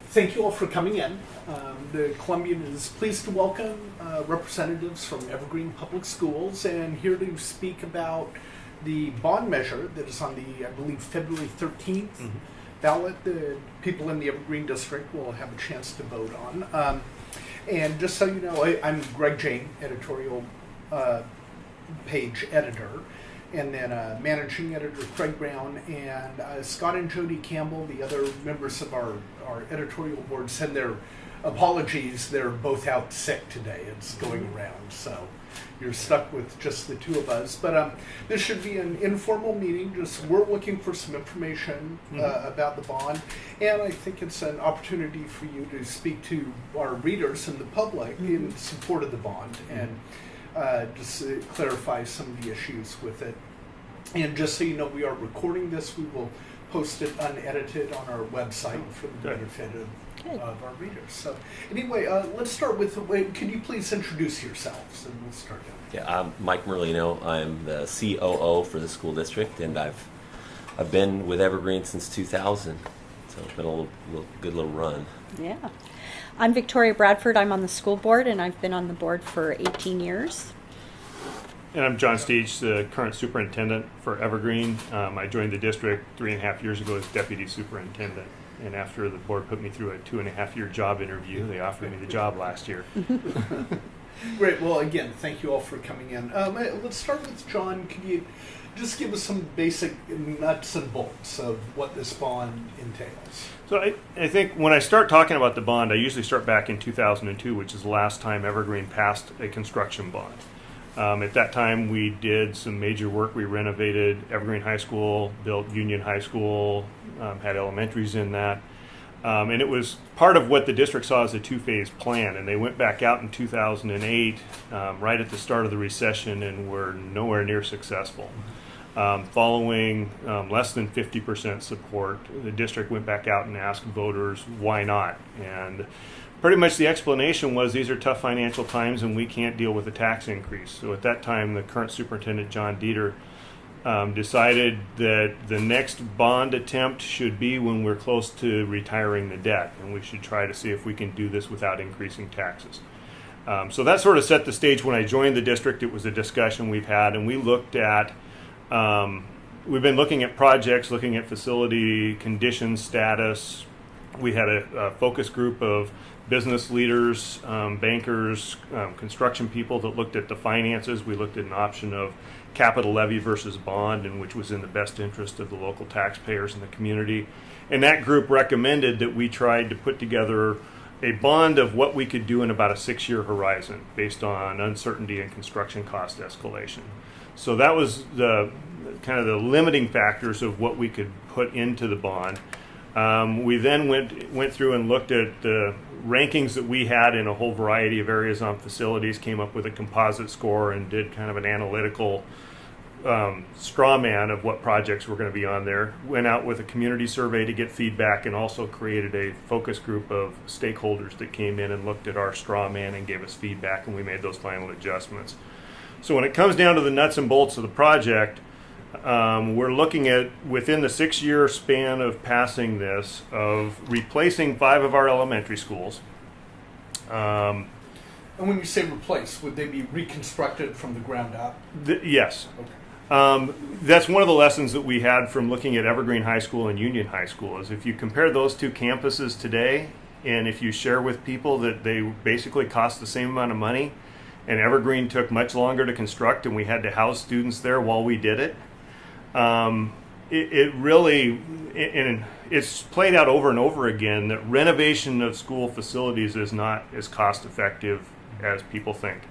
Thank you all for coming in. The Columbian is pleased to welcome representatives from Evergreen Public Schools and here to speak about the bond measure that is on the, I believe, February 13th ballot. The people in the Evergreen District will have a chance to vote on. And just so you know, I'm Greg Jane, editorial page editor, and then managing editor Craig Brown, and Scott and Jody Campbell, the other members of our editorial board, send their apologies. They're both out sick today. It's going around, so you're stuck with just the two of us. But this should be an informal meeting. Just we're looking for some information about the bond, and I think it's an opportunity for you to speak to our readers and the public in support of the bond, and just clarify some of the issues with it. And just so you know, we are recording this. We will post it unedited on our website for the benefit of our readers. So anyway, let's start with, can you please introduce yourselves, and we'll start down. Yeah, I'm Mike Merlino. I'm the COO for the school district, and I've been with Evergreen since 2000, so it's been a good little run. Yeah. I'm Victoria Bradford. I'm on the school board, and I've been on the board for 18 years. And I'm John Steach, the current superintendent for Evergreen. I joined the district 3.5 years ago as deputy superintendent. And after the board put me through a 2.5-year job interview, they offered me the job last year. Great. Well, again, thank you all for coming in. Let's start with John. Can you just give us some basic nuts and bolts of what this bond entails? So I think when I start talking about the bond, I usually start back in 2002, which is the last time Evergreen passed a construction bond. At that time, we did some major work. We renovated Evergreen High School, built Union High School, had elementaries in that. And it was part of what the district saw as a two-phase plan. And they went back out in 2008, right at the start of the recession, and were nowhere near successful. Following less than 50% support, the district went back out and asked voters, why not? And pretty much the explanation was these are tough financial times and we can't deal with a tax increase. So at that time, the current superintendent, John Dieter, decided that the next bond attempt should be when we're close to retiring the debt, and we should try to see if we can do this without increasing taxes. So that sort of set the stage. When I joined the district, it was a discussion we've had, and we looked at we've been looking at projects, looking at facility condition status. We had a focus group of business leaders, bankers, construction people that looked at the finances. We looked at an option of capital levy versus bond, and which was in the best interest of the local taxpayers in the community. And that group recommended that we tried to put together a bond of what we could do in about a 6-year horizon based on uncertainty and construction cost escalation. So that was the kind of the limiting factors of what we could put into the bond. We then went through and looked at the rankings that we had in a whole variety of areas on facilities, came up with a composite score, and did kind of an analytical straw man of what projects were going to be on there. Went out with a community survey to get feedback, and also created a focus group of stakeholders that came in and looked at our straw man and gave us feedback, and we made those final adjustments. So when it comes down to the nuts and bolts of the project, we're looking at, within the 6-year span of passing this, of replacing 5 of our elementary schools. And when you say replace, would they be reconstructed from the ground up? Yes. Okay. That's one of the lessons that we had from looking at Evergreen High School and Union High School, is if you compare those two campuses today, and if you share with people that they basically cost the same amount of money, and Evergreen took much longer to construct, and we had to house students there while we did it, it really, and it's played out over and over again, that renovation of school facilities is not as cost effective as people think.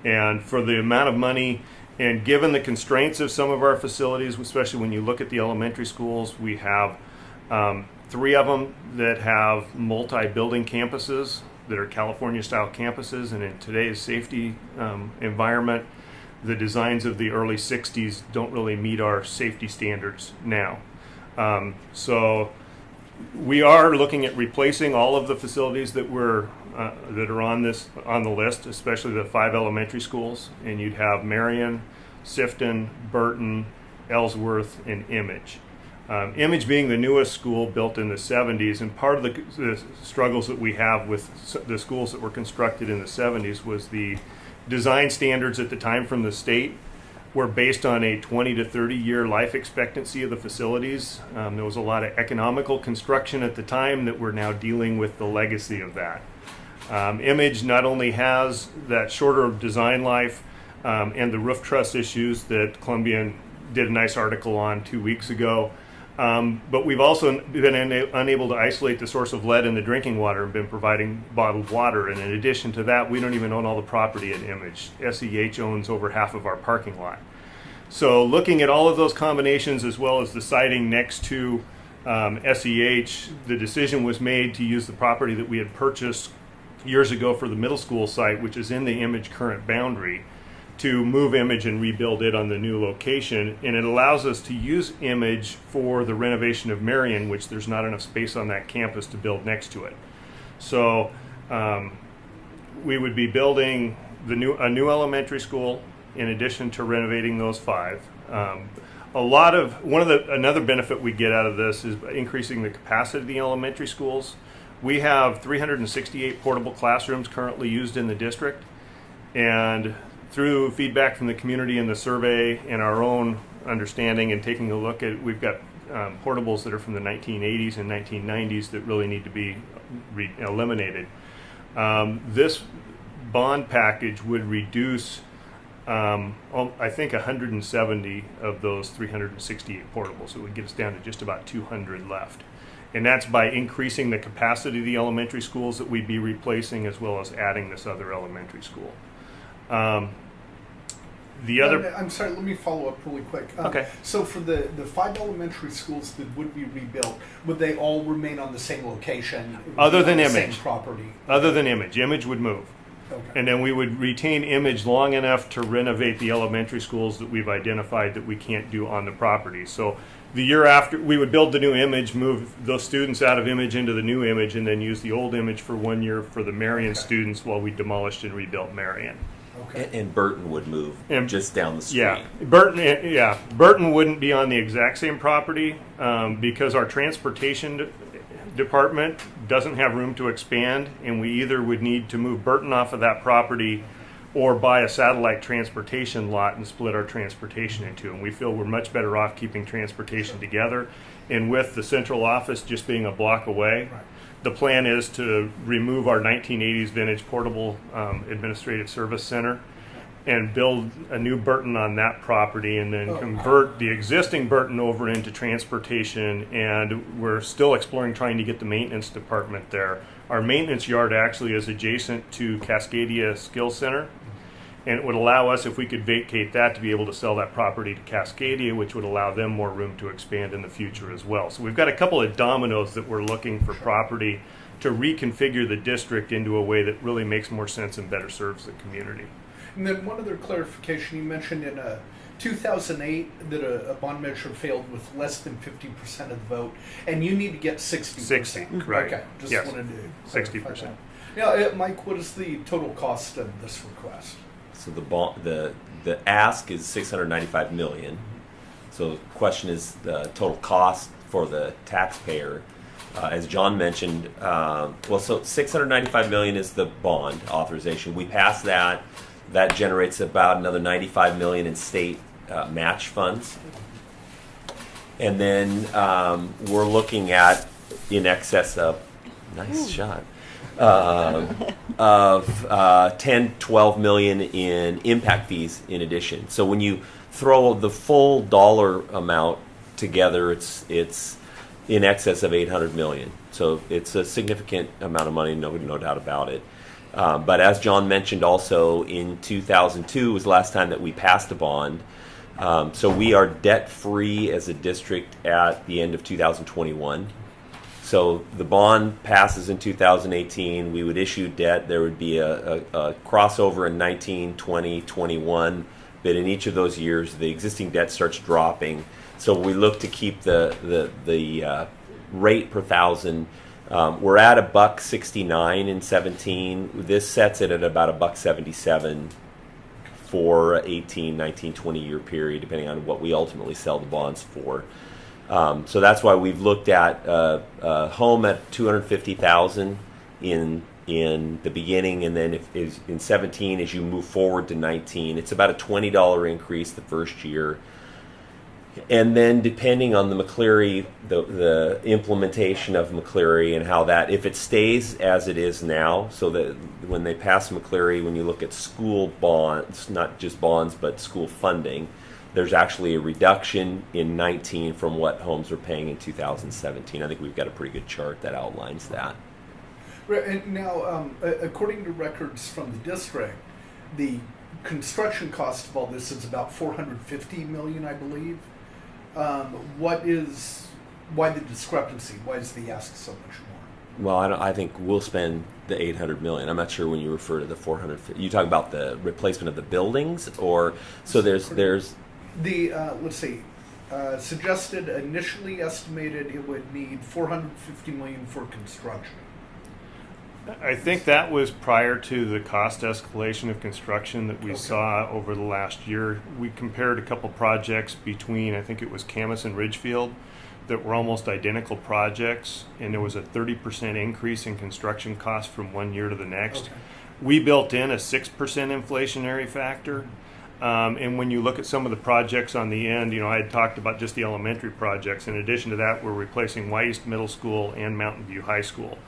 And for the amount of money, and given the constraints of some of our facilities, especially when you look at the elementary schools, we have 3 of them that have multi-building campuses that are California-style campuses, and in today's safety environment, the designs of the early 60s don't really meet our safety standards now. So we are looking at replacing all of the facilities that are on the list, especially the 5 elementary schools. And you'd have Marion, Sifton, Burton, Ellsworth, and Image. Image being the newest school built in the 70s, and part of the struggles that we have with the schools that were constructed in the 70s was the design standards at the time from the state were based on a 20 to 30 year life expectancy of the facilities. There was a lot of economical construction at the time that we're now dealing with the legacy of that. Image not only has that shorter design life and the roof truss issues that Columbian did a nice article on 2 weeks ago, but we've also been unable to isolate the source of lead in the drinking water and been providing bottled water. And in addition to that, we don't even own all the property at Image. SEH owns over half of our parking lot. So looking at all of those combinations as well as the siting next to SEH, the decision was made to use the property that we had purchased years ago for the middle school site, which is in the Image current boundary, to move Image and rebuild it on the new location. And it allows us to use Image for the renovation of Marion, which there's not enough space on that campus to build next to it. So we would be building a new elementary school in addition to renovating those 5. Another benefit we get out of this is increasing the capacity of the elementary schools. We have 368 portable classrooms currently used in the district, and through feedback from the community and the survey and our own understanding and taking a look at, we've got portables that are from the 1980s and 1990s that really need to be eliminated. This bond package would reduce I think 170 of those 368 portables. It would get us down to just about 200 left. And that's by increasing the capacity of the elementary schools that we'd be replacing, as well as adding this other elementary school. I'm sorry, let me follow up really quick. Okay. So for the 5 elementary schools that would be rebuilt, would they all remain on the same location? Other than the Image. Same property? Other than Image. Image would move. Okay. And then we would retain Image long enough to renovate the elementary schools that we've identified that we can't do on the property. So the year after, we would build the new Image, move those students out of Image into the new Image, and then use the old Image for 1 year for the Marion students while we demolished and rebuilt Marion. Okay. And Burton would move just down the street. Yeah, Burton wouldn't be on the exact same property because our transportation department doesn't have room to expand, and we either would need to move Burton off of that property or buy a satellite transportation lot and split our transportation into. And we feel we're much better off keeping transportation together. And with the central office just being a block away, Right. The plan is to remove our 1980s vintage portable administrative service center and build a new Burton on that property, and then convert the existing Burton over into transportation. And we're still exploring trying to get the maintenance department there. Our maintenance yard actually is adjacent to Cascadia Skills Center, and it would allow us, if we could vacate that, to be able to sell that property to Cascadia, which would allow them more room to expand in the future as well. So we've got a couple of dominoes that we're looking for property to reconfigure the district into a way that really makes more sense and better serves the community. And then one other clarification, you mentioned in 2008 that a bond measure failed with less than 50% of the vote, and you need to get 60%. 60, right. Okay, just Yes. wanted to 60%. Yeah, Mike, what is the total cost of this request? So the ask is $695 million. So the question is the total cost for the taxpayer. As John mentioned, so $695 million is the bond authorization. We passed that. That generates about another $95 million in state match funds. And then we're looking at in excess of, nice shot, of 10, 12 million in impact fees in addition. So when you throw the full dollar amount together, it's in excess of 800 million. So it's a significant amount of money, no doubt about it. But as John mentioned also, in 2002 was the last time that we passed a bond. So we are debt-free as a district at the end of 2021. So the bond passes in 2018. We would issue debt. There would be a crossover in 19, 20, 21. But in each of those years, the existing debt starts dropping. So we look to keep the rate per thousand. We're at $1.69 in 17. This sets it at about $1.77 for 18, 19, 20 year period, depending on what we ultimately sell the bonds for. So that's why we've looked at a home at $250,000 in the beginning, and then if in 17, as you move forward to 19, it's about a $20 increase the first year. And then depending on the McCleary, the implementation of McCleary and how that, if it stays as it is now, so that when they pass McCleary, when you look at school bonds, not just bonds, but school funding, there's actually a reduction in 19 from what homes were paying in 2017. I think we've got a pretty good chart that outlines that. Right, and now, according to records from the district, the construction cost of all this is about $450 million, I believe. Why the discrepancy? Why is the ask so much more? Well, I think we'll spend the $800 million. I'm not sure when you refer to the 450. You talk about the replacement of the buildings, or so there's the let's see, suggested initially estimated it would need $450 million for construction. I think that was prior to the cost escalation of construction that we saw over the last year. We compared a couple projects between, I think it was Camas and Ridgefield, that were almost identical projects, and there was a 30% increase in construction costs from one year to the next. Okay. We built in a 6% inflationary factor. And when you look at some of the projects on the end, I had talked about just the elementary projects. In addition to that, we're replacing Wyest Middle School and Mountain View High School.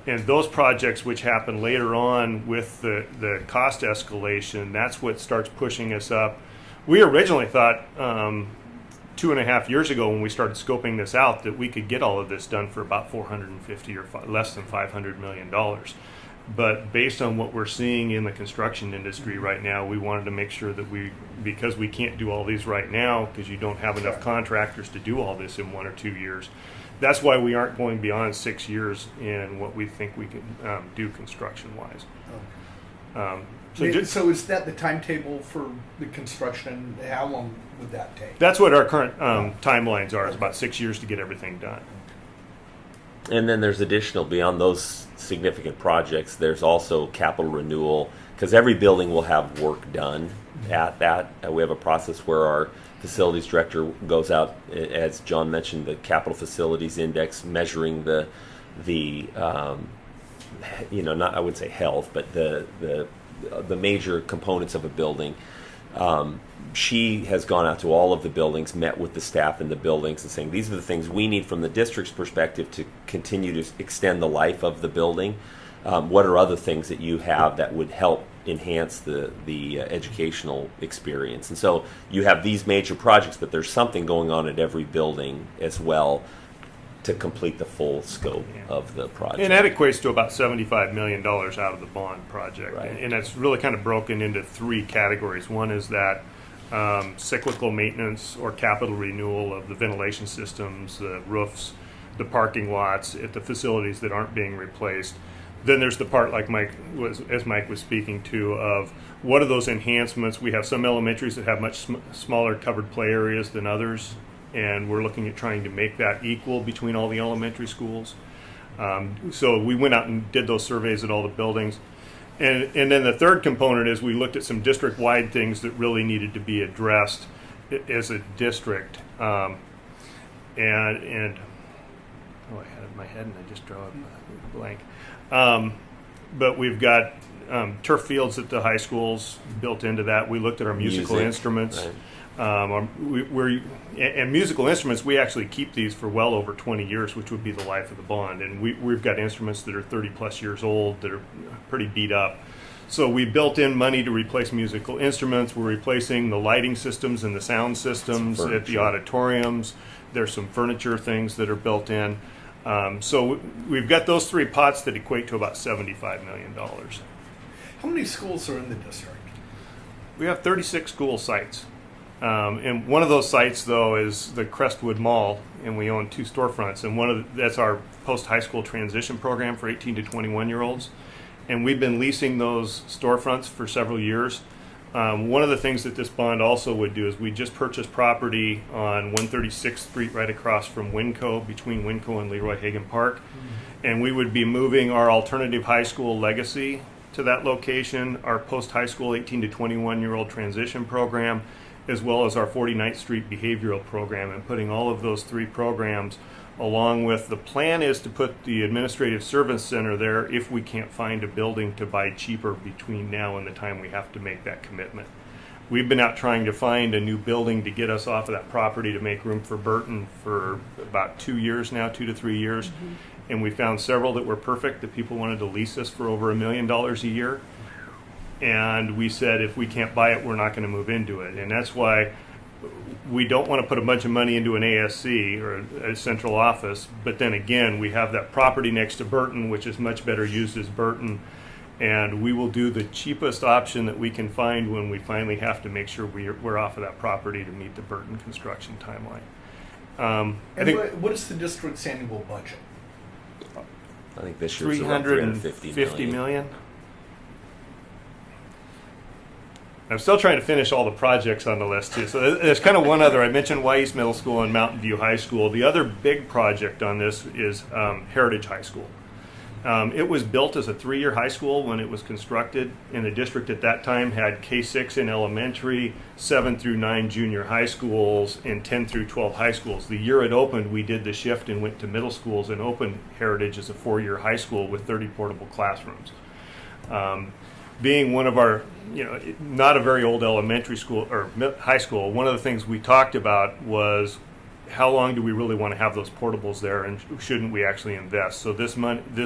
And those projects, which happen later on with the cost escalation, that's what starts pushing us up. We originally thought 2.5 years ago when we started scoping this out that we could get all of this done for about $450 or less than $500 million. But based on what we're seeing in the construction industry right now, we wanted to make sure that because we can't do all these right now because you don't have enough contractors to do all this in 1 or 2 years. That's why we aren't going beyond 6 years in what we think we can do construction-wise. So is that the timetable for the construction? How long would that take? That's what our current timelines are. It's about 6 years to get everything done. And then there's additional, beyond those significant projects, there's also capital renewal, because every building will have work done at that. We have a process where our facilities director goes out, as John mentioned, the capital facilities index, measuring the not, I would say health, but the major components of a building. She has gone out to all of the buildings, met with the staff in the buildings, and saying these are the things we need from the district's perspective to continue to extend the life of the building. What are other things that you have that would help enhance the educational experience? And so you have these major projects, but there's something going on at every building as well to complete the full scope of the project. And that equates to about $75 million out of the bond project. Right. And it's really kind of broken into 3 categories. One is that cyclical maintenance or capital renewal of the ventilation systems, the roofs, the parking lots at the facilities that aren't being replaced. Then there's the part like Mike was speaking to, of what are those enhancements. We have some elementaries that have much smaller covered play areas than others, and we're looking at trying to make that equal between all the elementary schools. So we went out and did those surveys at all the buildings. And then the third component is we looked at some district-wide things that really needed to be addressed as a district. I had it in my head and I just drew a blank. But we've got turf fields at the high schools built into that. We looked at our musical instruments. Right. And musical instruments, we actually keep these for well over 20 years, which would be the life of the bond. And we've got instruments that are 30 plus years old that are pretty beat up. So we built in money to replace musical instruments. We're replacing the lighting systems and the sound systems at the auditoriums. There's some furniture things that are built in. So we've got those 3 pots that equate to about $75 million. How many schools are in the district? We have 36 school sites. And one of those sites, though, is the Crestwood Mall, and we own 2 storefronts. And that's our post-high school transition program for 18 to 21-year-olds. And we've been leasing those storefronts for several years. One of the things that this bond also would do is we just purchased property on 136th Street right across from Winco, between Winco and Leroy Hagan Park. Mm-hmm. And we would be moving our alternative high school legacy to that location, our post-high school 18 to 21-year-old transition program, as well as our 49th Street behavioral program, and putting all of those 3 programs along with the plan is to put the administrative service center there if we can't find a building to buy cheaper between now and the time we have to make that commitment. We've been out trying to find a new building to get us off of that property to make room for Burton for about 2 years now, 2 to 3 years. And we found several that were perfect, that people wanted to lease us for over $1 million a year. And we said, if we can't buy it, we're not going to move into it. And that's why we don't want to put a bunch of money into an ASC or a central office. But then again, we have that property next to Burton, which is much better used as Burton. And we will do the cheapest option that we can find when we finally have to make sure we're off of that property to meet the Burton construction timeline. I think what is the district's annual budget? I think this year's around 350 million. I'm still trying to finish all the projects on the list too. So there's kind of one other. I mentioned East Middle School and Mountain View High School. The other big project on this is Heritage High School. It was built as a 3-year high school when it was constructed, and the district at that time had K-6 in elementary, 7 through 9 junior high schools, and 10 through 12 high schools. The year it opened, we did the shift and went to middle schools and opened Heritage as a 4-year high school with 30 portable classrooms. Being one of our, not a very old elementary school or high school, one of the things we talked about was how long do we really want to have those portables there, and shouldn't we actually invest? So this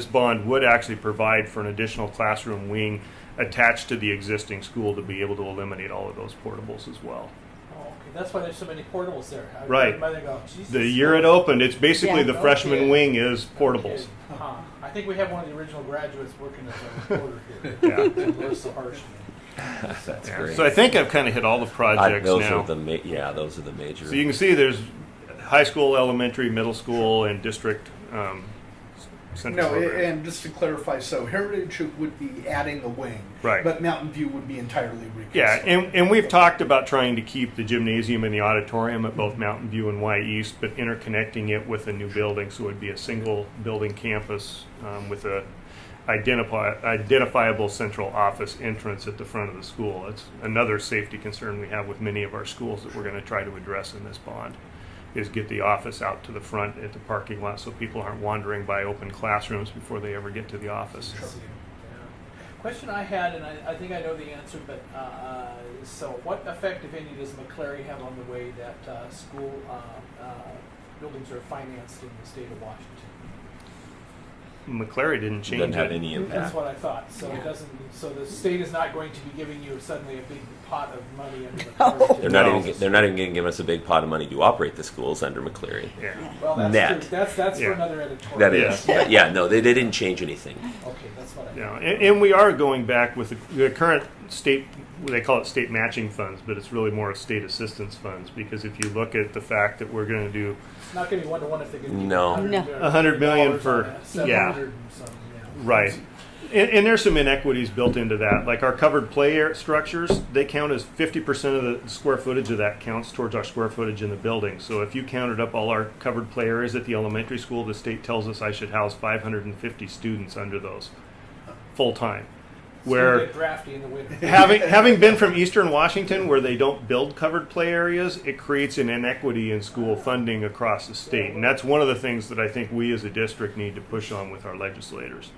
bond would actually provide for an additional classroom wing attached to the existing school to be able to eliminate all of those portables as well. Oh, okay. That's why there's so many portables there. Right. Everybody go, Jesus. The year it opened, it's basically the freshman Okay. wing is portables. Uh-huh. I think we have one of the original graduates working as a reporter here. Yeah. Larissa Harshman. That's Yeah. great. So I think I've kind of hit all the projects those now. are the those are the major. So you can see there's high school, elementary, middle school, and district central No, program. and just to clarify, so Heritage would be adding a wing, Right. but Mountain View would be entirely reconstructed. Yeah, and we've talked about trying to keep the gymnasium and the auditorium at both Mountain View and Y East, but interconnecting it with a new building, so it would be a single building campus with a identifiable central office entrance at the front of the school. It's another safety concern we have with many of our schools that we're going to try to address in this bond, is get the office out to the front at the parking lot so people aren't wandering by open classrooms before they ever get to the office. Yeah. Question I had, and I think I know the answer, but so what effect, if any, does McCleary have on the way that school buildings are financed in the state of Washington? McCleary didn't change Doesn't have it. any That's impact. what I thought. So Yeah. it doesn't. So the state is not going to be giving you suddenly a big pot of money under the No. covers. They're not No. even going to give us a big pot of money to operate the schools under McCleary. Yeah. Well, that's Net. true. That's Yeah. for another editorial. That is, Yeah. but yeah, no, they didn't change anything. Okay, that's what I. Yeah, and we are going back with the current state, they call it state matching funds, but it's really more state assistance funds, because if you look at the fact that we're going to do, It's not going to be 1-to-1 if they're going to give No. you No. $100 million $100 for- on that, 700 yeah. and some, yeah. right, and there's some inequities built into that. Like our covered play area structures, they count as 50% of the square footage of that counts towards our square footage in the building. So if you counted up all our covered play areas at the elementary school, the state tells us I should house 550 students under those full time. It's gonna Where get drafty in the winter. having been from Eastern Washington, where they don't build covered play areas, it creates an inequity in school funding across the state, and that's one of the things that I think we as a district need to push on with our legislators.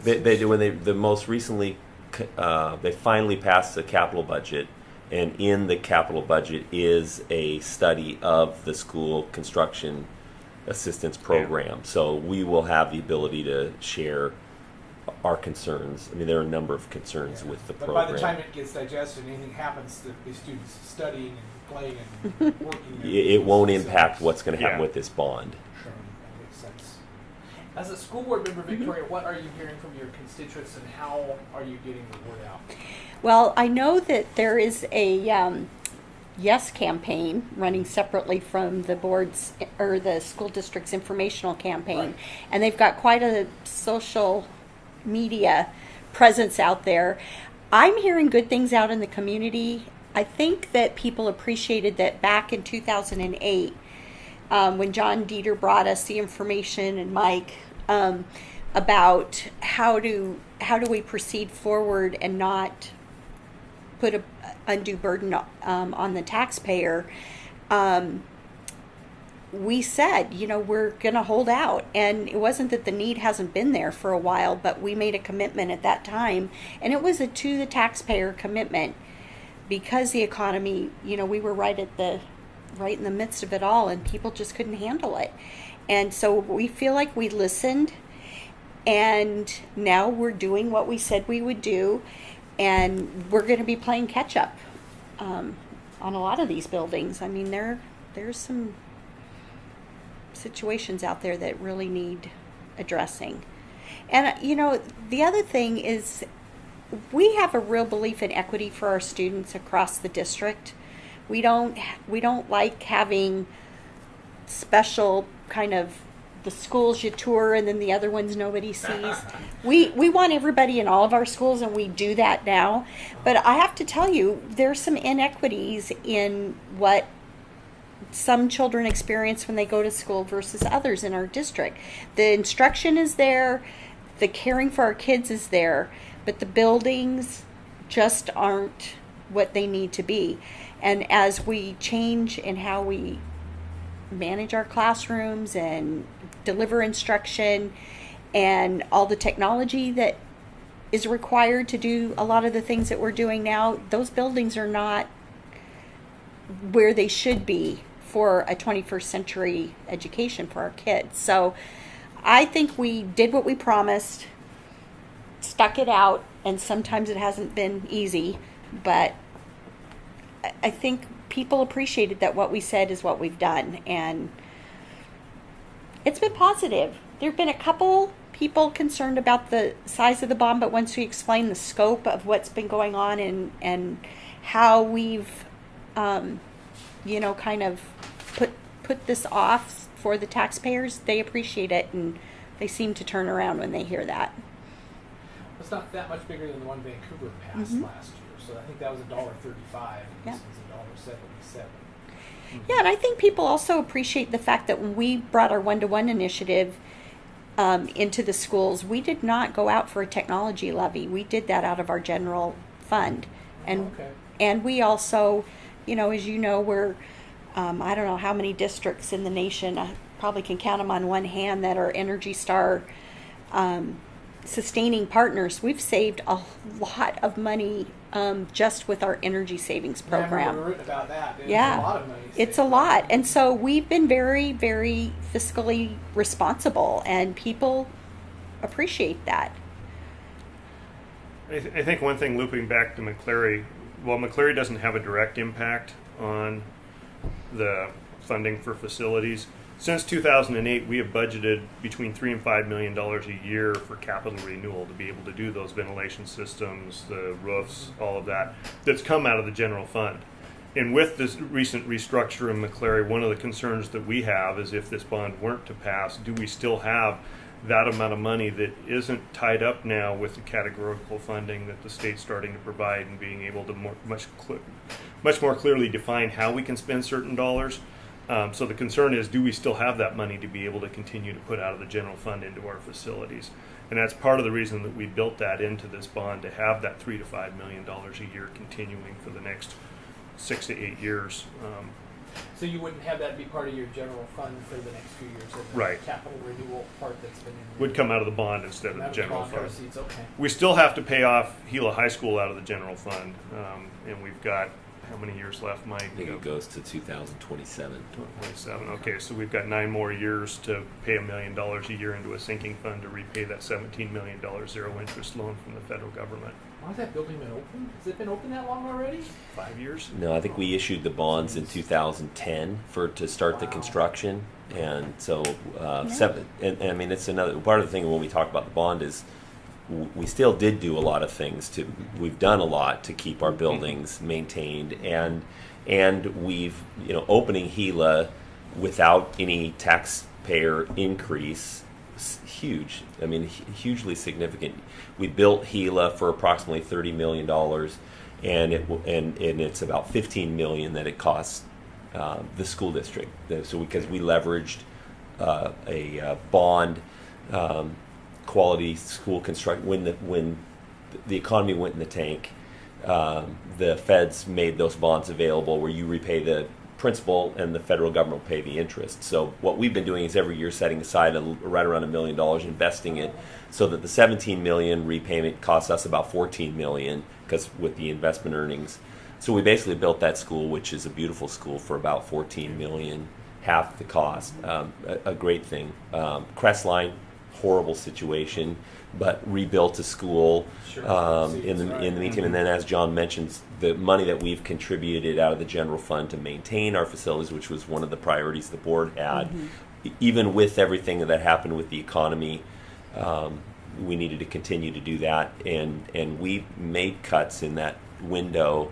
The most recently, they finally passed the capital budget, and in the capital budget is a study of the school construction assistance program. So we will have the ability to share our concerns. I mean, there are a number of concerns with the But program. by the time it gets digested, anything happens to the students studying and playing and working. It won't impact what's going to happen Yeah. with this bond. Sure, that makes sense. As a school board member, Victoria, what are you hearing from your constituents, and how are you getting the word out? Well, I know that there is a Yes campaign running separately from the board's or the school district's informational campaign, Right. and they've got quite a social media presence out there. I'm hearing good things out in the community. I think that people appreciated that back in 2008, when John Dieter brought us the information, and Mike, about how do we proceed forward and not put a undue burden on the taxpayer, we said, we're going to hold out. And it wasn't that the need hasn't been there for a while, but we made a commitment at that time. And it was a to the taxpayer commitment because the economy, we were right in the midst of it all, and people just couldn't handle it. And so we feel like we listened, and now we're doing what we said we would do, and we're going to be playing catch up on a lot of these buildings. I mean, there's some situations out there that really need addressing. And the other thing is we have a real belief in equity for our students across the district. We don't like having special kind of the schools you tour and then the other ones nobody sees. We want everybody in all of our schools, and we do that now. But I have to tell you, there's some inequities in what some children experience when they go to school versus others in our district. The instruction is there, the caring for our kids is there, but the buildings just aren't what they need to be. And as we change in how we manage our classrooms and deliver instruction and all the technology that is required to do a lot of the things that we're doing now, those buildings are not where they should be for a 21st century education for our kids. So I think we did what we promised, stuck it out, and sometimes it hasn't been easy, but I think people appreciated that what we said is what we've done, and it's been positive. There have been a couple people concerned about the size of the bond, but once we explain the scope of what's been going on and how we've kind of put this off for the taxpayers, they appreciate it, and they seem to turn around when they hear that. It's not that much bigger than the one Vancouver passed last year, so I think that was $1.35. Yeah. This was $1.77. Yeah, and I think people also appreciate the fact that when we brought our one-to-one initiative into the schools, we did not go out for a technology levy. We did that out of our general fund. And we also, as you know, we're, I don't know how many districts in the nation, I probably can count them on one hand, that are Energy Star sustaining partners. We've saved a lot of money just with our energy savings program. Yeah, I written about that. It's Yeah, a lot of money. it's a lot. And so we've been very, very fiscally responsible, and people appreciate that. I think one thing, looping back to McCleary, while McCleary doesn't have a direct impact on the funding for facilities, since 2008, we have budgeted between $3 and $5 million a year for capital renewal to be able to do those ventilation systems, the roofs, all of that. That's come out of the general fund. And with this recent restructure in McCleary, one of the concerns that we have is if this bond weren't to pass, do we still have that amount of money that isn't tied up now with the categorical funding that the state's starting to provide, and being able to much more clearly define how we can spend certain dollars. So the concern is, do we still have that money to be able to continue to put out of the general fund into our facilities? And that's part of the reason that we built that into this bond, to have that $3 to $5 million a year continuing for the next 6 to 8 years. So you wouldn't have that be part of your general fund for the next few years? And the Right. capital renewal part that's been in Would come out of the bond instead of the general bond fund. proceeds, okay. We still have to pay off Gila High School out of the general fund, and we've got how many years left, Mike? I think it goes to 2027. 27. Okay, so we've got 9 more years to pay $1 million a year into a sinking fund to repay that $17 million zero interest loan from the federal government. Why has that building been open? Has it been open that long already? 5 years? No, I think we issued the bonds in 2010 to start the Wow. construction, and so seven. And I mean, it's another part of the thing when we talk about the bond is we still did do a lot of things we've done a lot to keep our buildings maintained, and we've opening Gila without any taxpayer increase, huge. I mean, hugely significant. We built Gila for approximately $30 million, and it's about $15 million that it costs the school district. So because we leveraged a bond. Quality school construction when the economy went in the tank, the feds made those bonds available where you repay the principal and the federal government will pay the interest. So what we've been doing is every year setting aside right around $1 million, investing it so that the $17 million repayment costs us about $14 million because with the investment earnings. So we basically built that school, which is a beautiful school, for about $14 million, half the cost. A great thing. Crestline, horrible situation, but rebuilt a school in the meantime. And then, as John mentions, the money that we've contributed out of the general fund to maintain our facilities, which was one of the priorities the board had, even with everything that happened with the economy, we needed to continue to do that. And we made cuts in that window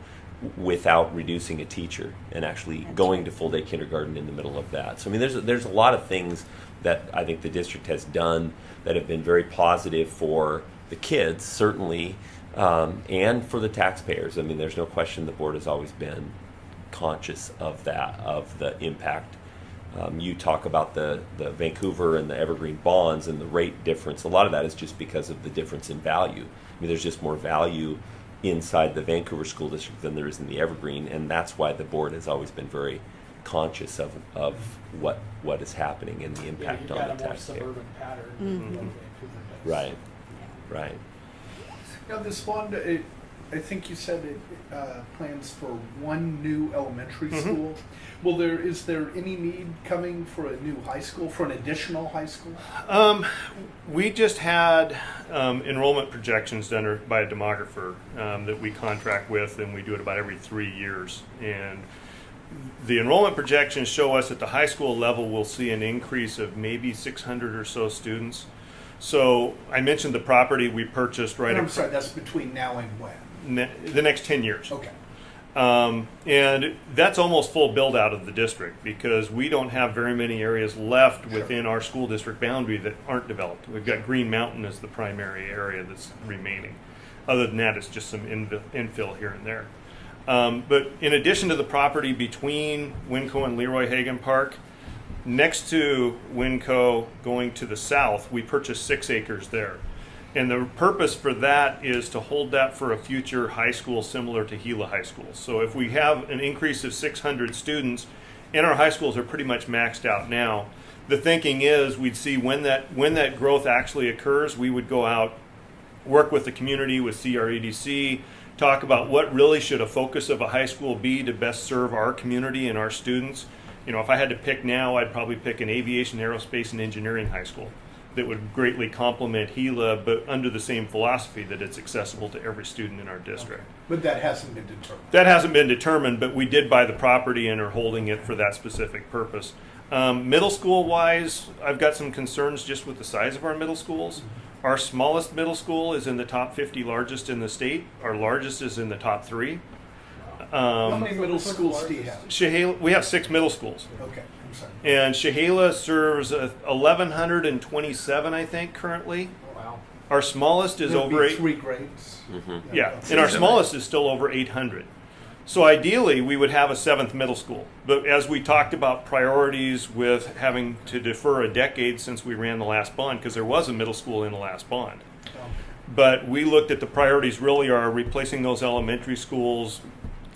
without reducing a teacher and actually going to full day kindergarten in the middle of that. So I mean, there's a lot of things that I think the district has done that have been very positive for the kids, certainly, and for the taxpayers. I mean, there's no question the board has always been conscious of that, of the impact. You talk about the Vancouver and the Evergreen bonds and the rate difference. A lot of that is just because of the difference in value. I mean, there's just more value inside the Vancouver School District than there is in the Evergreen, and that's why the board has always been very conscious of what is happening and the impact on the taxpayer. Suburban pattern than Vancouver does. Right, right. Now, this bond, I think you said it plans for one new elementary school. Well, is there any need coming for a new high school, for an additional high school? We just had enrollment projections done by a demographer that we contract with, and we do it about every 3 years. And the enrollment projections show us at the high school level we'll see an increase of maybe 600 or so students. So I mentioned the property we purchased right. I'm sorry, that's between now and when? The next 10 years. Okay. And that's almost full build out of the district because we don't have very many areas left within our school district boundary that aren't developed. We've got Green Mountain as the primary area that's remaining. Other than that, it's just some infill here and there. But in addition to the property between Winco and Leroy Hagan Park, next to Winco going to the south, we purchased 6 acres there. And the purpose for that is to hold that for a future high school similar to Gila High School. So if we have an increase of 600 students, and our high schools are pretty much maxed out now, the thinking is we'd see when that growth actually occurs, we would go out, work with the community, with CREDC, talk about what really should a focus of a high school be to best serve our community and our students. You know, if I had to pick now, I'd probably pick an aviation, aerospace, and engineering high school that would greatly complement Gila, but under the same philosophy that it's accessible to every student in our district. But that hasn't been determined. That hasn't been determined, but we did buy the property and are holding it for that specific purpose. Middle school wise, I've got some concerns just with the size of our middle schools. Our smallest middle school is in the top 50 largest in the state. Our largest is in the top 3. How many middle schools do you have? Chehalis, we have 6 middle schools. Okay, I'm sorry. And Chehalis serves 1,127, I think, currently. Wow. Our smallest is There'll over be 8. 3 grades. Yeah, and our smallest is still over 800. So ideally, we would have a 7th middle school. But as we talked about priorities with having to defer a decade since we ran the last bond, because there was a middle school in the last bond. But we looked at the priorities really are replacing those elementary schools,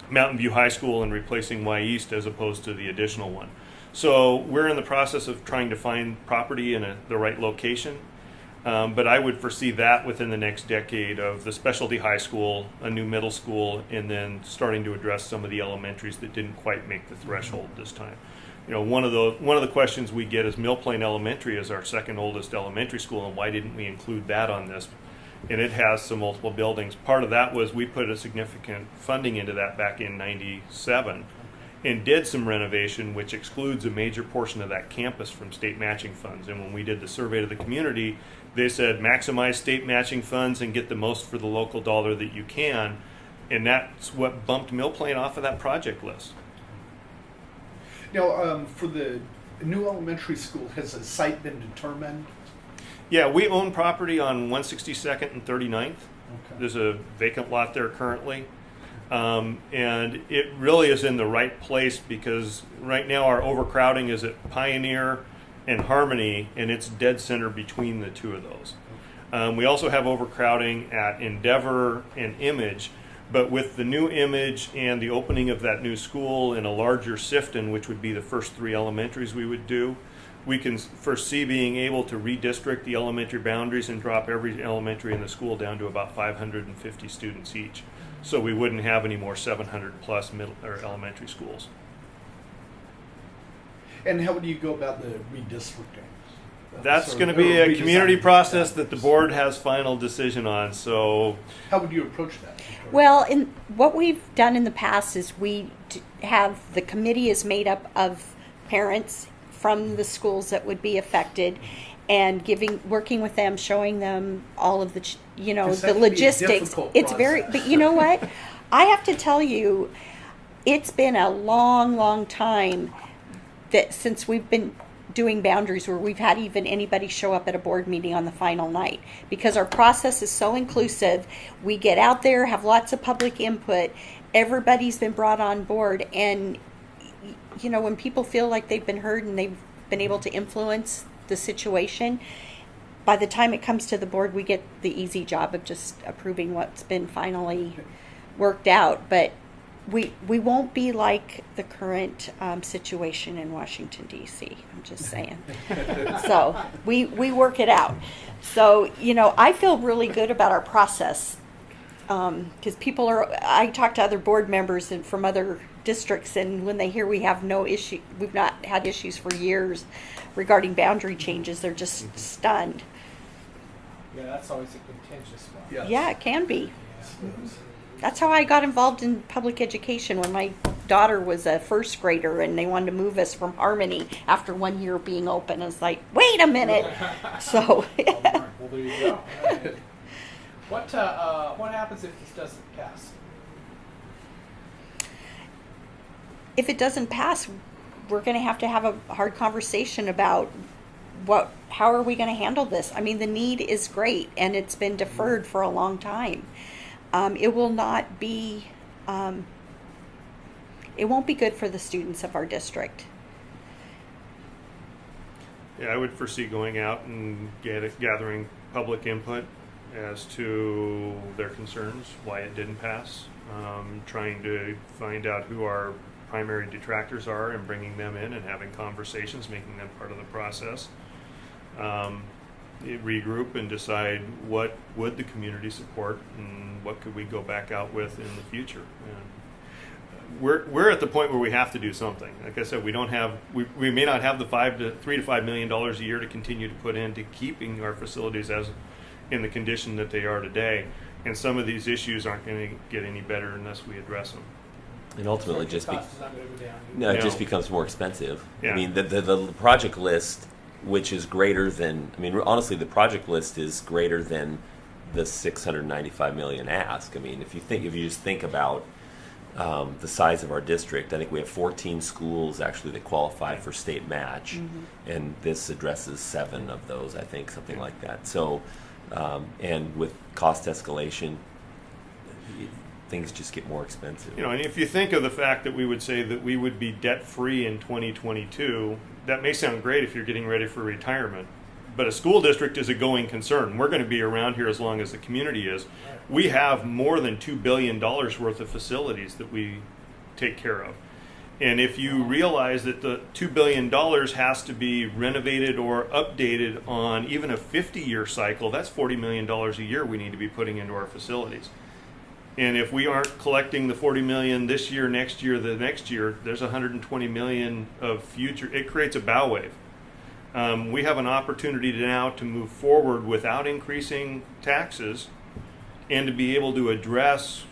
Mountain View High School, and replacing Y East as opposed to the additional one. So we're in the process of trying to find property in the right location. But I would foresee that within the next decade of the specialty high school, a new middle school, and then starting to address some of the elementaries that didn't quite make the threshold this time. You know, one of the questions we get is Mill Plain Elementary is our second oldest elementary school, and why didn't we include that on this? And it has some multiple buildings. Part of that was we put a significant funding into that back in '97 and did some renovation, which excludes a major portion of that campus from state matching funds. And when we did the survey to the community, they said maximize state matching funds and get the most for the local dollar that you can. And that's what bumped Mill Plain off of that project list. Now, for the new elementary school, has a site been determined? Yeah, we own property on 162nd and 39th. Okay. There's a vacant lot there currently. And it really is in the right place because right now our overcrowding is at Pioneer and Harmony, and it's dead center between the two of those. We also have overcrowding at Endeavor and Image, But with the new image and the opening of that new school in a larger Sifton, which would be the first 3 elementaries we would do, we can foresee being able to redistrict the elementary boundaries and drop every elementary in the school down to about 550 students each. So we wouldn't have any more 700 plus middle or elementary schools. And how would you go about the redistricting? That's So- going to be or a community redesigning process that the boundaries. board has final decision on. So How would you approach that? Well, in what we've done in the past is have the committee is made up of parents from the schools that would be affected, and working with them, showing them all of the 'Cause the that can be a logistics. difficult It's very, process. but you know what? I have to tell you, it's been a long time that since we've been doing boundaries where we've had even anybody show up at a board meeting on the final night, because our process is so inclusive. We get out there, have lots of public input, everybody's been brought on board, and when people feel like they've been heard and they've been able to influence the situation, by the time it comes to the board, we get the easy job of just approving what's been finally worked out. But we won't be like the current situation in Washington, D.C. I'm just saying. So we work it out. So, I feel really good about our process because I talk to other board members and from other districts, and when they hear we have no issue, we've not had issues for years regarding boundary changes, they're just stunned. Yeah, that's always a contentious one. Yes. Yeah, it can be. Yeah. That's how I got involved in public education when my daughter was a first grader and they wanted to move us from Harmony after 1 year being open. It's like, wait a minute. So, Well, there you go. What happens if this doesn't pass? if it doesn't pass, we're going to have a hard conversation about how are we going to handle this? I mean, the need is great and it's been deferred for a long time. It will not be, it won't be good for the students of our district. Yeah, I would foresee going out and gathering public input as to their concerns, why it didn't pass, trying to find out who our primary detractors are and bringing them in and having conversations, making them part of the process. Regroup and decide what would the community support and what could we go back out with in the future. And we're at the point where we have to do something. Like I said, we may not have the $3 to $5 million a year to continue to put into keeping our facilities as in the condition that they are today. And some of these issues aren't going to get any better unless we address them. And ultimately, So just the cost is not going to go down. no, it No. just becomes more expensive. Yeah. I mean, the project list, which is greater than, I mean, honestly, the project list is greater than the $695 million ask. I mean, if you just think about the size of our district, I think we have 14 schools actually that qualify for state match, and this addresses 7 of those, I think, something like that. So, and with cost escalation, things just get more expensive. And if you think of the fact that we would say that we would be debt-free in 2022, that may sound great if you're getting ready for retirement. But a school district is a going concern. We're going to be around here as long as the community is. We have more than $2 billion worth of facilities that we take care of. And if you realize that the $2 billion has to be renovated or updated on even a 50-year cycle, that's $40 million a year we need to be putting into our facilities. And if we aren't collecting the $40 million this year, next year, the next year, there's $120 million of future. It creates a bow wave. We have an opportunity now to move forward without increasing taxes, and to be able to address,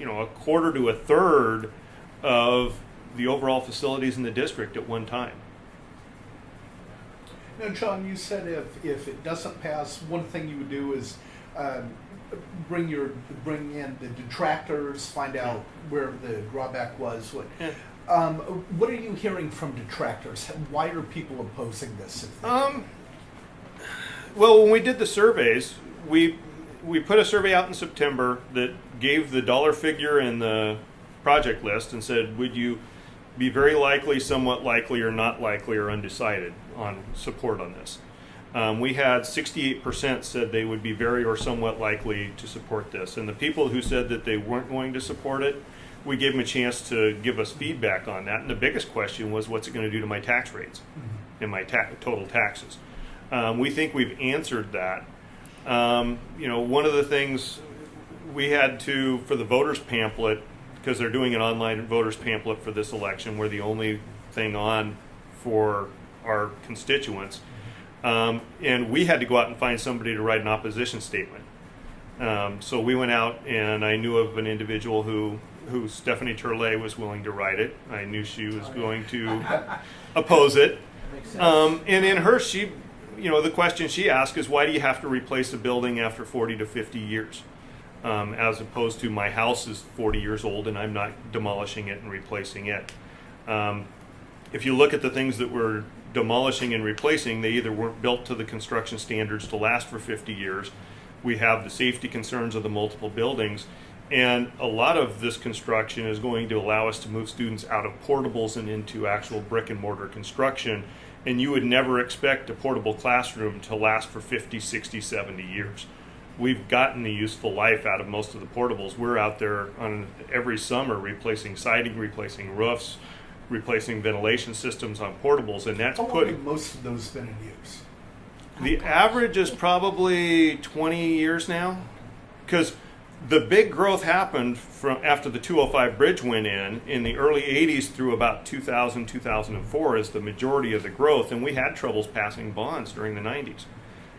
a quarter to a third of the overall facilities in the district at one time. Now, John, you said if it doesn't pass, one thing you would do is bring in the detractors, find out where the drawback was. What are you hearing from detractors? Why are people opposing this? Well, when we did the surveys, we put a survey out in September that gave the dollar figure and the project list and said, would you be very likely, somewhat likely, or not likely, or undecided on support on this? We had 68% said they would be very or somewhat likely to support this. And the people who said that they weren't going to support it, we gave them a chance to give us feedback on that. And the biggest question was, what's it going to do to my tax rates and my total taxes? We think we've answered that. One of the things we had to, for the voters pamphlet, because they're doing an online voters pamphlet for this election, we're the only thing on for our constituents. And we had to go out and find somebody to write an opposition statement. So we went out, and I knew of an individual who Stephanie Turley was willing to write it. I knew she was going to oppose it. That makes sense. And in her, the question she asked is, why do you have to replace a building after 40 to 50 years? As opposed to my house is 40 years old and I'm not demolishing it and replacing it. If you look at the things that we're demolishing and replacing, they either weren't built to the construction standards to last for 50 years. We have the safety concerns of the multiple buildings. And a lot of this construction is going to allow us to move students out of portables and into actual brick and mortar construction. And you would never expect a portable classroom to last for 50, 60, 70 years. We've gotten the useful life out of most of the portables. We're out there on every summer replacing siding, replacing roofs, replacing ventilation systems on portables, and that's How long have most of those been in use? The average is probably 20 years now, because the big growth happened from after the 205 bridge went in the early 80s through about 2000, 2004 is the majority of the growth, and we had troubles passing bonds during the 90s.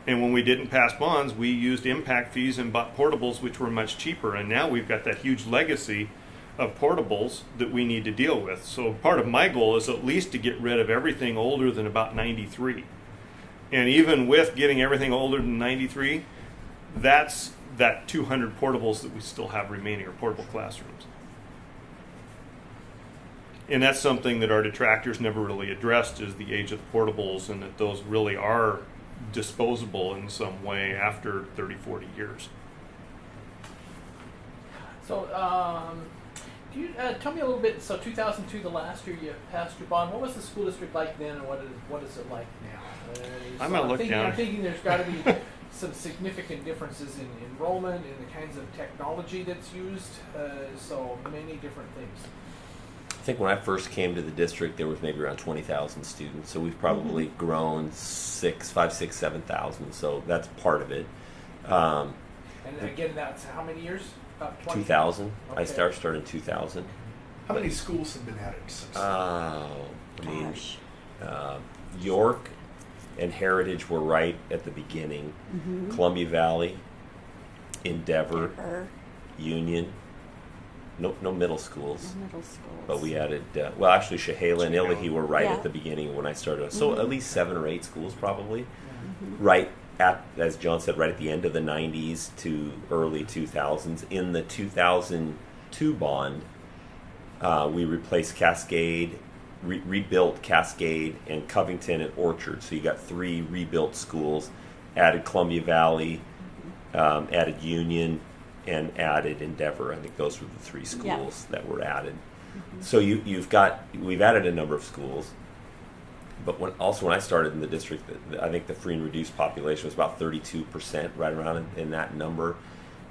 And when we didn't pass bonds, we used impact fees and bought portables, which were much cheaper. And now we've got that huge legacy of portables that we need to deal with. So part of my goal is at least to get rid of everything older than about 93. And even with getting everything older than 93, that's that 200 portables that we still have remaining, or portable classrooms. And that's something that our detractors never really addressed, is the age of the portables, and that those really are disposable in some way after 30, 40 years. So, do you tell me a little bit? So, 2002, the last year you passed your bond. What was the school district like then, and what is it like now? I'm gonna look down. I'm thinking there's got to be some significant differences in enrollment and the kinds of technology that's used. So many different things. I think when I first came to the district, there was maybe around 20,000 students. So we've probably grown 7,000. So that's part of it. And again, that's how many years? About 20? 2000. Okay. I started in 2000. How many schools have been added since then? Gosh. York and Heritage were right at the beginning. Mm-hmm. Columbia Valley, Endeavor, Union. No middle schools. Middle schools. But we added, actually, Chehalis and Illahee were right Yeah. at the beginning when I started. So at least 7 or 8 schools probably. Mm-hmm. Right at, as John said, right at the end of the 90s to early 2000s. In the 2002 bond, we replaced Cascade, rebuilt Cascade and Covington and Orchard. So you got 3 rebuilt schools, added Columbia Valley, added Union, and added Endeavor. I think those were the 3 schools that were added. Mm-hmm. So we've added a number of schools, but when I started in the district, I think the free and reduced population was about 32%, right around in that number,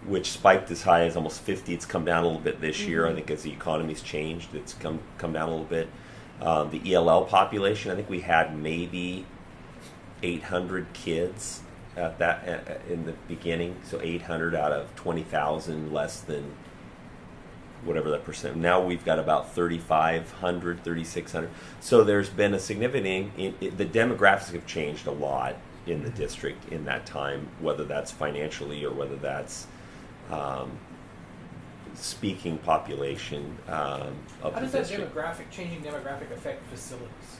which spiked as high as almost 50. It's come down a little bit this year. I think as the economy's changed, it's come down a little bit. The ELL population, I think we had maybe 800 kids at that in the beginning, so 800 out of 20,000, less than whatever that percent. Now we've got about 3,500, 3,600. So there's been a significant, the demographics have changed a lot in the district in that time, whether that's financially or whether that's speaking population of How the does that district. changing demographic affect facilities?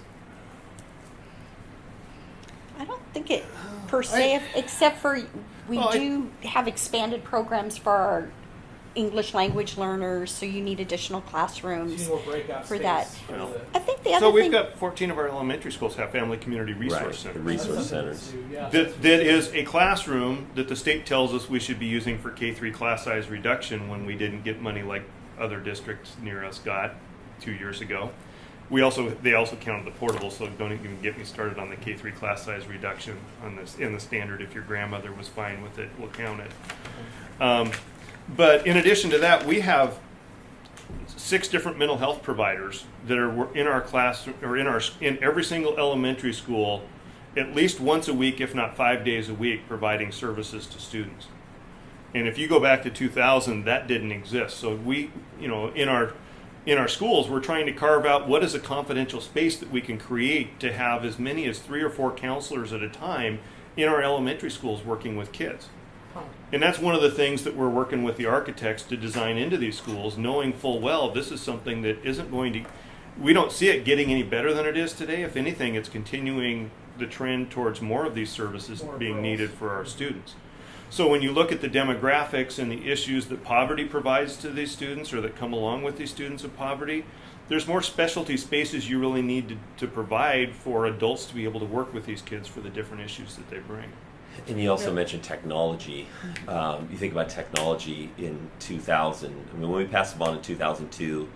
I don't think it per se, except for we do have expanded programs for our English language learners, so you need additional classrooms. So you need more breakout for space that. for Well, the- I think the other So we've thing, got 14 of our elementary schools have family community resource Right, the centers. resource That's something centers. to do, yeah. That is a classroom that the state tells us we should be using for K-3 class size reduction when we didn't get money like other districts near us got 2 years ago. they also counted the portable, so don't even get me started on the K3 class size reduction on this in the standard. If your grandmother was fine with it, we'll count it. But in addition to that, we have 6 different mental health providers that are in our class or in every single elementary school, at least once a week, if not 5 days a week, providing services to students. And if you go back to 2000, that didn't exist. So we, in our schools, we're trying to carve out what is a confidential space that we can create to have as many as 3 or 4 counselors at a time in our elementary schools working with kids. And that's one of the things that we're working with the architects to design into these schools, knowing full well this is something that isn't going to, we don't see it getting any better than it is today. If anything, it's continuing the trend towards more of these services being needed for our students. So when you look at the demographics and the issues that poverty provides to these students or that come along with these students of poverty, there's more specialty spaces you really need to provide for adults to be able to work with these kids for the different issues that they bring. And you also mentioned technology. You think about technology in 2000. I mean, when we passed the bond in 2002,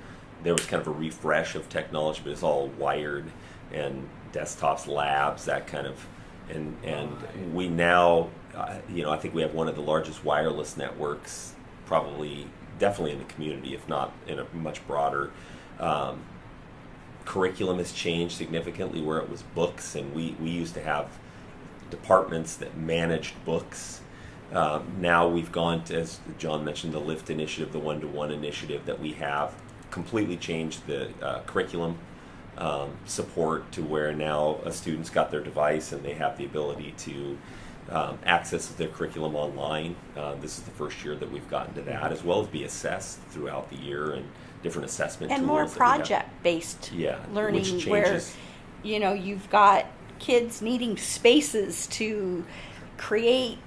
there was kind of a refresh of technology, but it's all wired and desktops, labs, that kind of. And we now, I think we have one of the largest wireless networks, definitely in the community, if not in a much broader. Curriculum has changed significantly where it was books, and we used to have departments that managed books. Now we've gone to, as John mentioned, the LIFT initiative, the one-to-one initiative that we have completely changed the curriculum support to where now a student's got their device and they have the ability to access their curriculum online. This is the first year that we've gotten to that, as well as be assessed throughout the year and different assessment and tools. more project-based learning, which where changes. You've got kids needing spaces to create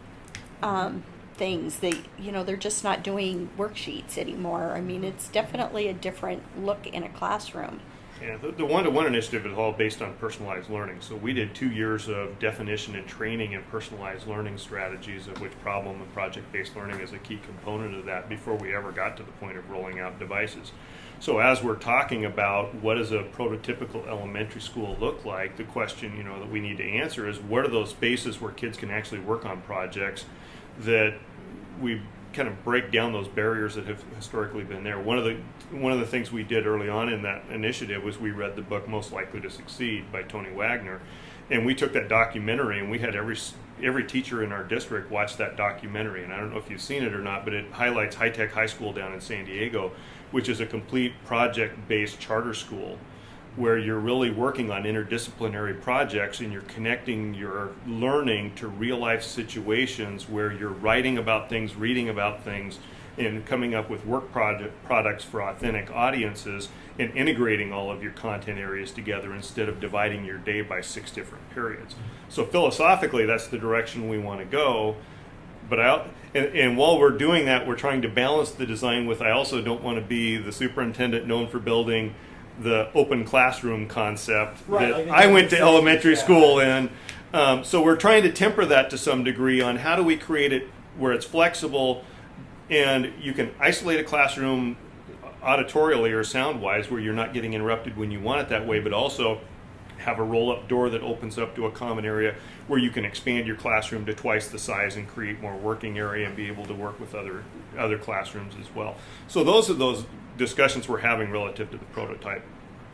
things that they're just not doing worksheets anymore. I mean, it's definitely a different look in a classroom. Yeah, the one-to-one initiative is all based on personalized learning. So we did 2 years of definition and training in personalized learning strategies, of which problem and project-based learning is a key component of that before we ever got to the point of rolling out devices. So as we're talking about what does a prototypical elementary school look like, the question that we need to answer is what are those spaces where kids can actually work on projects that we kind of break down those barriers that have historically been there. One of the things we did early on in that initiative was we read the book Most Likely to Succeed by Tony Wagner, and we took that documentary and we had every teacher in our district watch that documentary. And I don't know if you've seen it or not, but it highlights High Tech High School down in San Diego, which is a complete project-based charter school where you're really working on interdisciplinary projects and you're connecting your learning to real-life situations where you're writing about things, reading about things, and coming up with work products for authentic audiences and integrating all of your content areas together instead of dividing your day by 6 different periods. So philosophically, that's the direction we want to go. But and while we're doing that, we're trying to balance the design with, I also don't want to be the superintendent known for building the open classroom concept that I went to elementary school in. So we're trying to temper that to some degree on how do we create it where it's flexible and you can isolate a classroom auditorially or sound-wise where you're not getting interrupted when you want it that way, but also have a roll-up door that opens up to a common area where you can expand your classroom to twice the size and create more working area and be able to work with other classrooms as well. So those are those discussions we're having relative to the prototype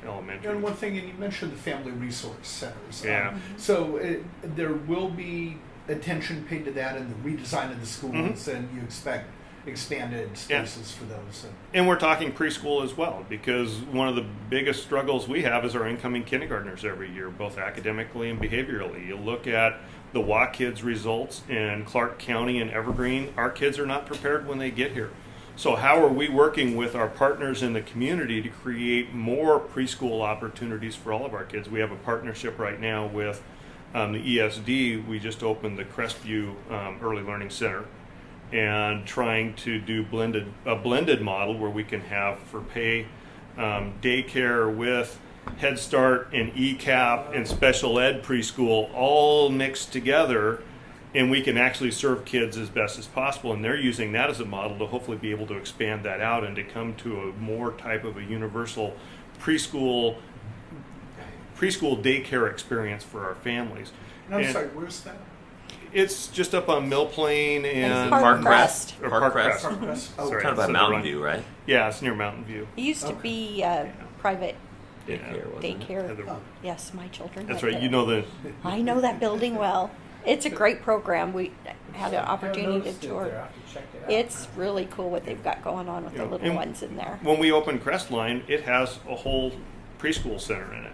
elementary. And one thing, and you mentioned the family resource centers. Yeah. So there will be attention paid to that in the redesign of the schools, and you expect expanded spaces for those. And we're talking preschool as well, because one of the biggest struggles we have is our incoming kindergartners every year, both academically and behaviorally. You look at the WA kids results in Clark County and Evergreen, our kids are not prepared when they get here. So how are we working with our partners in the community to create more preschool opportunities for all of our kids? We have a partnership right now with the ESD. We just opened the Crestview Early Learning Center and trying to do a blended model where we can have for pay daycare with Head Start and ECAP and special ed preschool all mixed together, and we can actually serve kids as best as possible. And they're using that as a model to hopefully be able to expand that out and to come to a more type of a universal preschool preschool daycare experience for our families. And I'm And sorry, where's that? It's just up on Mill Plain and Park Park Crest. or Park Crest. Park Crest? Oh, Sorry. Kind of by So Mountain they're View, right? Yeah, it's near Mountain View. It used to Okay. be private Daycare, wasn't it? daycare. Heather- Oh. Yes, my children. That's went right. You there. know the I know that building well. It's a great program. We had an Haven't opportunity to noticed it tour. there. I have to check it out. It's really cool what they've got going on with the Yeah. little And ones in there. when we opened Crestline, it has a whole preschool center in it.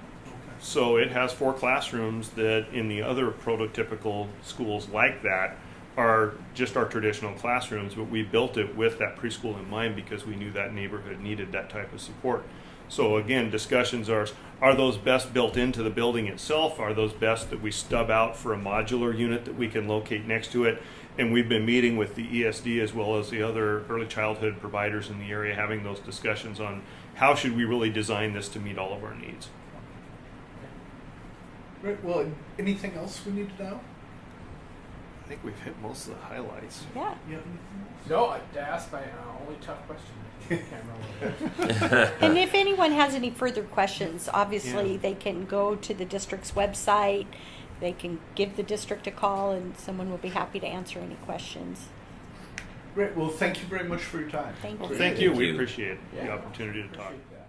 So it has 4 classrooms that in the other prototypical schools like that are just our traditional classrooms, but we built it with that preschool in mind because we knew that neighborhood needed that type of support. So again, discussions are those best built into the building itself? Are those best that we stub out for a modular unit that we can locate next to it? And we've been meeting with the ESD as well as the other early childhood providers in the area, having those discussions on how should we really design this to meet all of our needs. Right, well, anything else we need to know? I think we've hit most of the highlights. Yeah. Yeah. No, I asked my only tough question. I can't remember what it is. And if anyone has any further questions, obviously Yeah. they can go to the district's website. They can give the district a call, and someone will be happy to answer any questions. Great. Well, thank you very much for your time. Thank Well, you. thank you. Thank We you. appreciate the Yeah. opportunity to talk. Appreciate that.